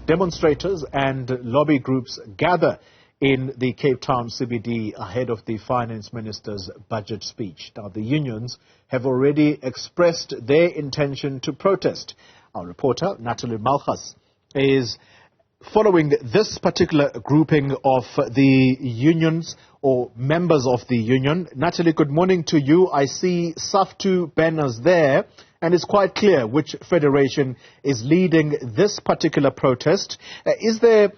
demonstrators and lobby groups gather in the Cape Town CBD ahead of the Finance Minister's budget speech. Now, the unions have already expressed their intention to protest. Our reporter, Natalie Malgas, is following this particular grouping of the unions or members of the union. Natalie, good morning to you. I see SAFTU banners there, and it's quite clear which federation is leading this particular protest. Is there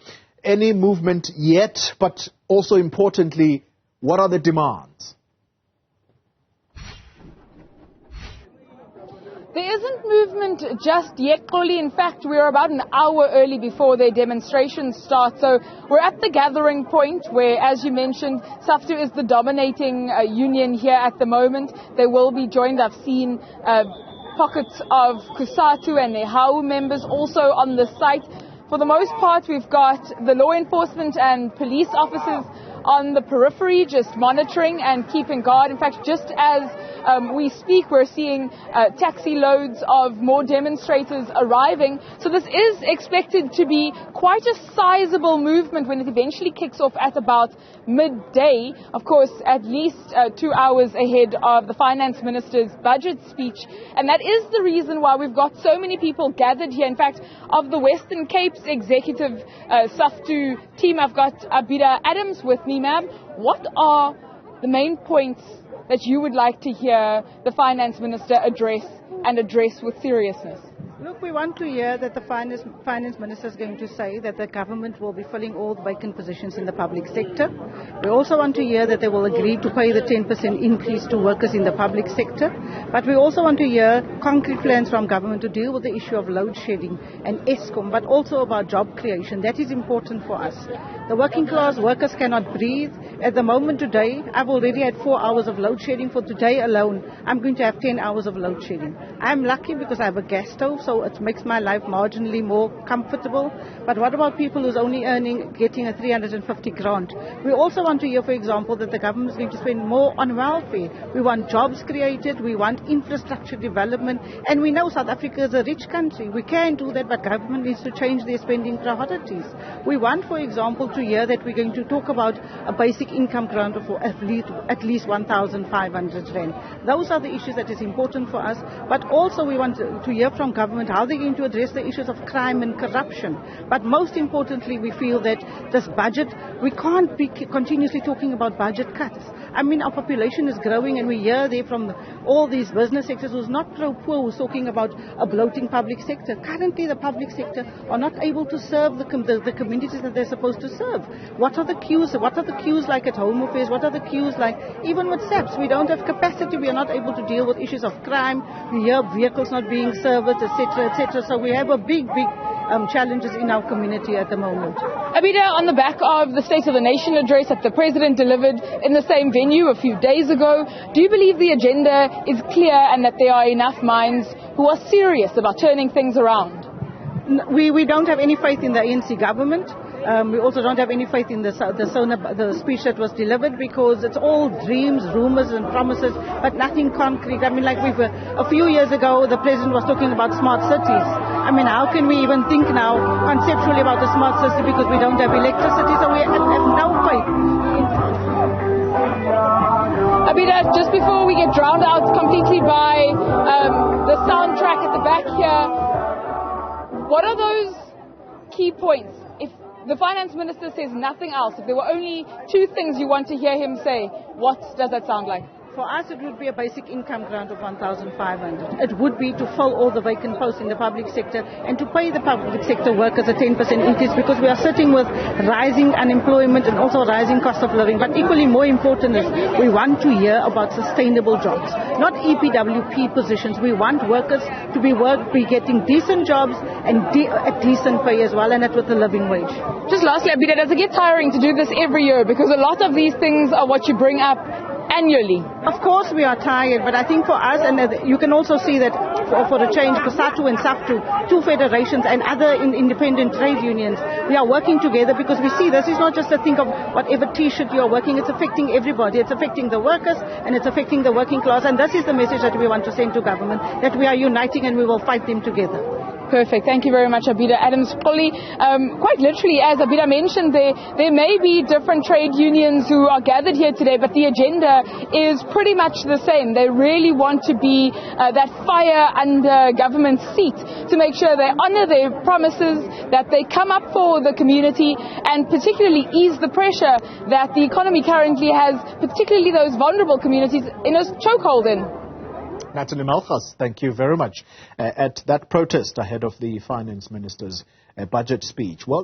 any movement yet, but also importantly, what are the demands? There isn't movement just yet, Xoli. In fact, we're about an hour early before their demonstrations start. So we're at the gathering point where, as you mentioned, SAFTU is the dominating union here at the moment. They will be joined. I've seen pockets of Kusatu and their HAU members also on the site. For the most part, we've got the law enforcement and police officers on the periphery, just monitoring and keeping guard. In fact, just as we speak, we're seeing taxi loads of more demonstrators arriving. So this is expected to be quite a sizable movement when it eventually kicks off at about midday. Of course, at least 2 hours ahead of the Finance Minister's budget speech. And that is the reason why we've got so many people gathered here. In fact, of the Western Cape's executive SAFTU team, I've got Abida Adams with me, ma'am. What are the main points that you would like to hear the Finance Minister address with seriousness? Look, we want to hear that the Finance Minister is going to say that the government will be filling all the vacant positions in the public sector. We also want to hear that they will agree to pay the 10% increase to workers in the public sector. But we also want to hear concrete plans from government to deal with the issue of load shedding and ESCOM, but also about job creation. That is important for us. The working class workers cannot breathe. At the moment today, I've already had 4 hours of load shedding. For today alone, I'm going to have 10 hours of load shedding. I'm lucky because I have a gas stove, so it makes my life marginally more comfortable. But what about people who's only getting a 350 grant? We also want to hear, for example, that the government is going to spend more on welfare. We want jobs created, we want infrastructure development, and we know South Africa is a rich country. We can do that, but government needs to change their spending priorities. We want, for example, to hear that we're going to talk about a basic income grant of at least 1,500 rand. Those are the issues that is important for us, but also we want to hear from government how they're going to address the issues of crime and corruption. But most importantly, we feel that this budget, we can't be continuously talking about budget cuts. I mean, our population is growing, and we hear there from all these business sectors who's not pro-poor, who's talking about a bloating public sector. Currently, the public sector are not able to serve the communities that they're supposed to serve. What are the queues? What are the queues like at Home Affairs? What are the queues like even with SAPS? We don't have capacity. We are not able to deal with issues of crime. We hear vehicles not being serviced, etc., etc. So we have a big challenges in our community at the moment. Abida, on the back of the State of the Nation address that the President delivered in the same venue a few days ago, do you believe the agenda is clear and that there are enough minds who are serious about turning things around? We don't have any faith in the ANC government. We also don't have any faith in the speech that was delivered, because it's all dreams, rumors and promises, but nothing concrete. I mean, like a few years ago, the President was talking about smart cities. I mean, how can we even think now conceptually about the smart city because we don't have electricity, so we have no faith. Abida, just before we get drowned out completely by the soundtrack at the back here, what are those key points? If the Finance Minister says nothing else, if there were only two things you want to hear him say, what does that sound like? For us, it would be a basic income grant of 1,500. It would be to fill all the vacant posts in the public sector and to pay the public sector workers a 10% increase, because we are sitting with rising unemployment and also rising cost of living. But equally more important is we want to hear about sustainable jobs, not EPWP positions. We want workers to be getting decent jobs and a decent pay as well, and that with a living wage. Just lastly, Abida, does it get tiring to do this every year? Because a lot of these things are what you bring up annually. Of course we are tired, but I think for us, and you can also see that for a change, Kusatu and SAFTU, two federations and other independent trade unions, we are working together because we see this is not just a thing of whatever T-shirt you are working, it's affecting everybody. It's affecting the workers and it's affecting the working class, and this is the message that we want to send to government, that we are uniting and we will fight them together. Perfect. Thank you very much, Abida. Adams Xoli, quite literally, as Abida mentioned, there may be different trade unions who are gathered here today, but the agenda is pretty much the same. They really want to be that fire under government's seat to make sure they honour their promises, that they come up for the community, and particularly ease the pressure that the economy currently has, particularly those vulnerable communities, in a chokehold in. Natalie Malgas, thank you very much. At that protest ahead of the finance minister's budget speech. Well,